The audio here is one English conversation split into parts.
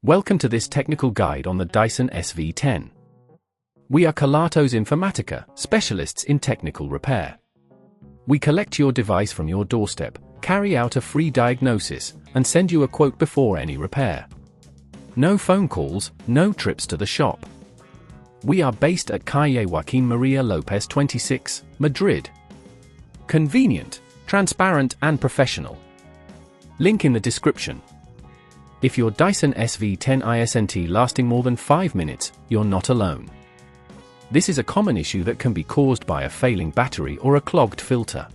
Welcome to this technical guide on the Dyson SV10. We are Kelatos Informatica, specialists in technical repair. We collect your device from your doorstep, carry out a free diagnosis, and send you a quote before any repair. No phone calls, no trips to the shop. We are based at Calle Joaquín María López 26, Madrid. Convenient, transparent and professional. Link in the description. If your Dyson SV10 isn't lasting more than 5 minutes, you're not alone. This is a common issue that can be caused by a failing battery or a clogged filter.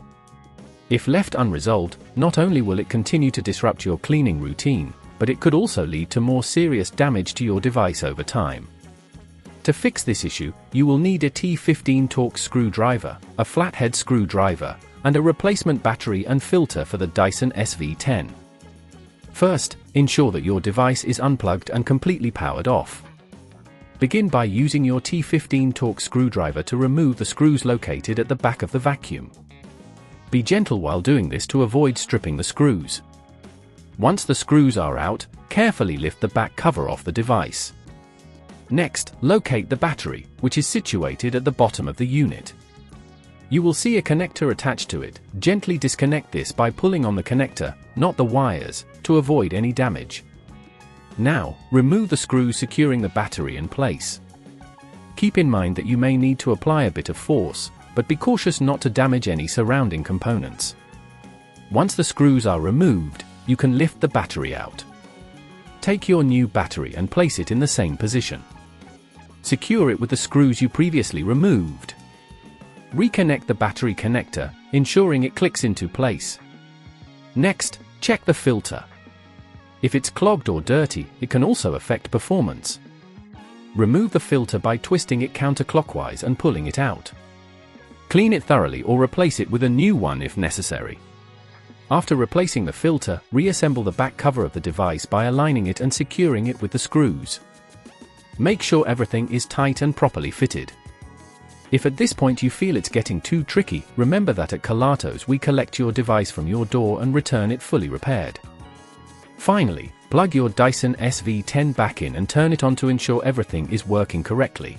If left unresolved, not only will it continue to disrupt your cleaning routine, but it could also lead to more serious damage to your device over time. To fix this issue, you will need a T15 Torx screwdriver, a flathead screwdriver, and a replacement battery and filter for the Dyson SV10. First, ensure that your device is unplugged and completely powered off. Begin by using your T15 Torx screwdriver to remove the screws located at the back of the vacuum. Be gentle while doing this to avoid stripping the screws. Once the screws are out, carefully lift the back cover off the device. Next, locate the battery, which is situated at the bottom of the unit. You will see a connector attached to it. Gently disconnect this by pulling on the connector, not the wires, to avoid any damage. Now, remove the screws securing the battery in place. Keep in mind that you may need to apply a bit of force, but be cautious not to damage any surrounding components. Once the screws are removed, you can lift the battery out. Take your new battery and place it in the same position. Secure it with the screws you previously removed. Reconnect the battery connector, ensuring it clicks into place. Next, check the filter. If it's clogged or dirty, it can also affect performance. Remove the filter by twisting it counterclockwise and pulling it out. Clean it thoroughly or replace it with a new one if necessary. After replacing the filter, reassemble the back cover of the device by aligning it and securing it with the screws. Make sure everything is tight and properly fitted. If at this point you feel it's getting too tricky, remember that at Kelatos we collect your device from your door and return it fully repaired. Finally, plug your Dyson SV10 back in and turn it on to ensure everything is working correctly.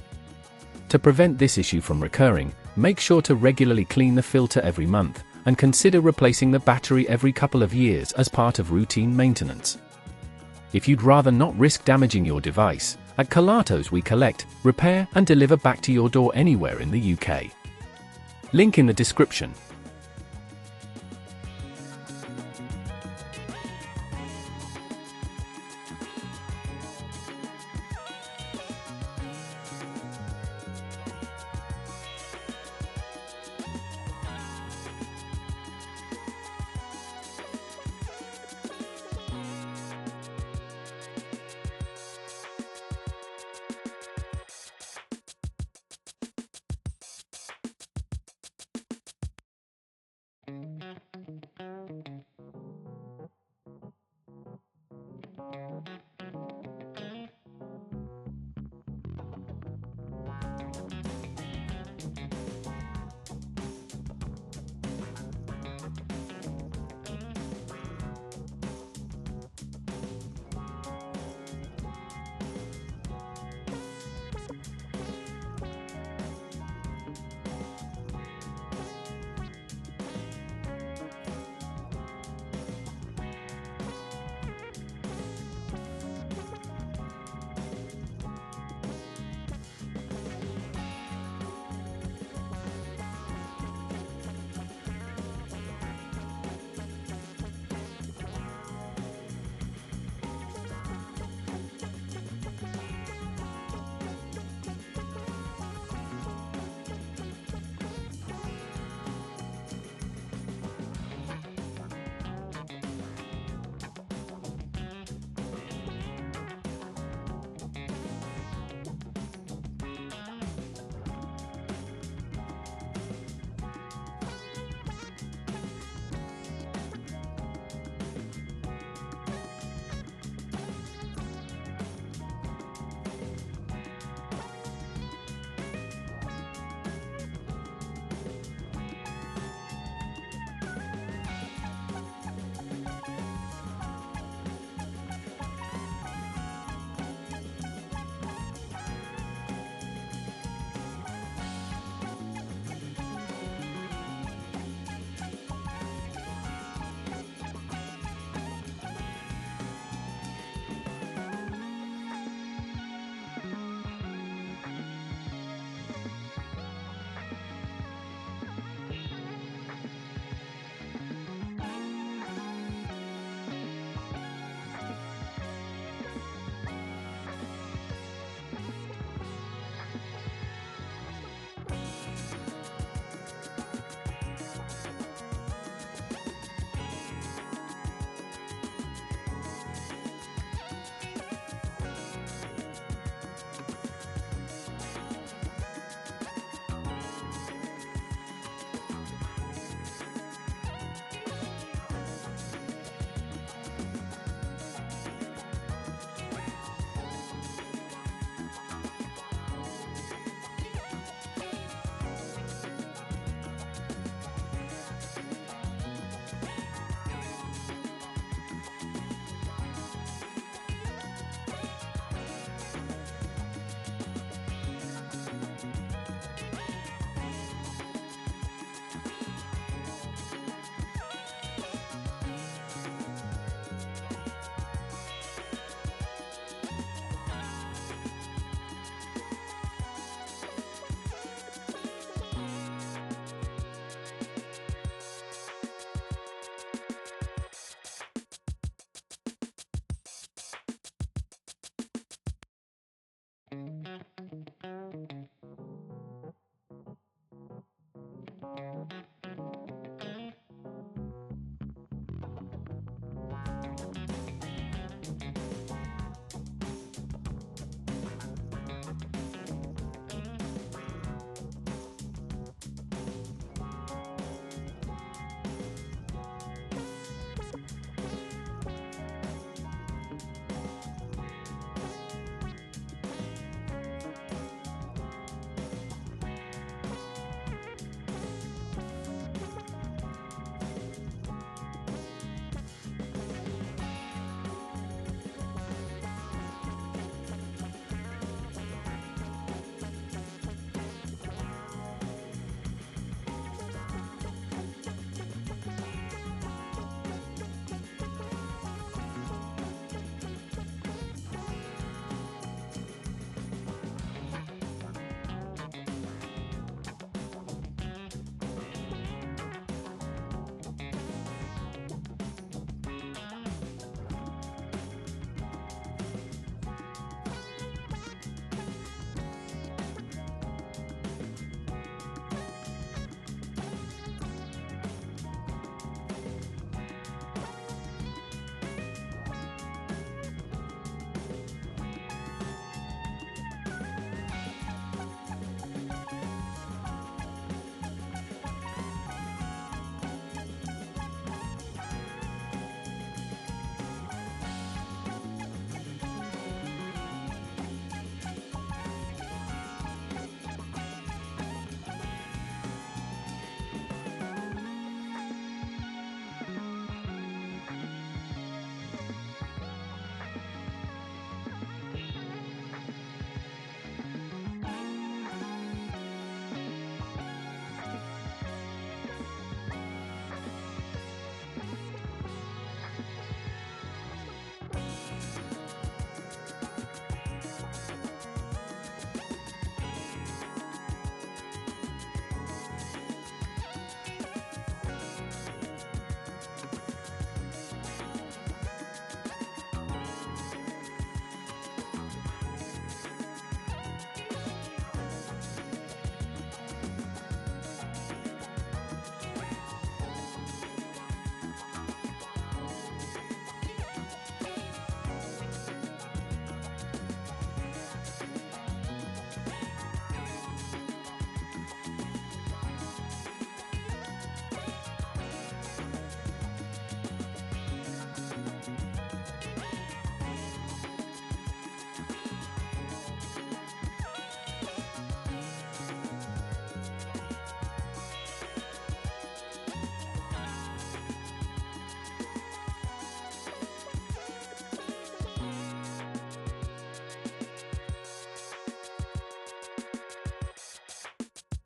To prevent this issue from recurring, make sure to regularly clean the filter every month, and consider replacing the battery every couple of years as part of routine maintenance. If you'd rather not risk damaging your device, at Kelatos we collect, repair and deliver back to your door anywhere in the UK. Link in the description.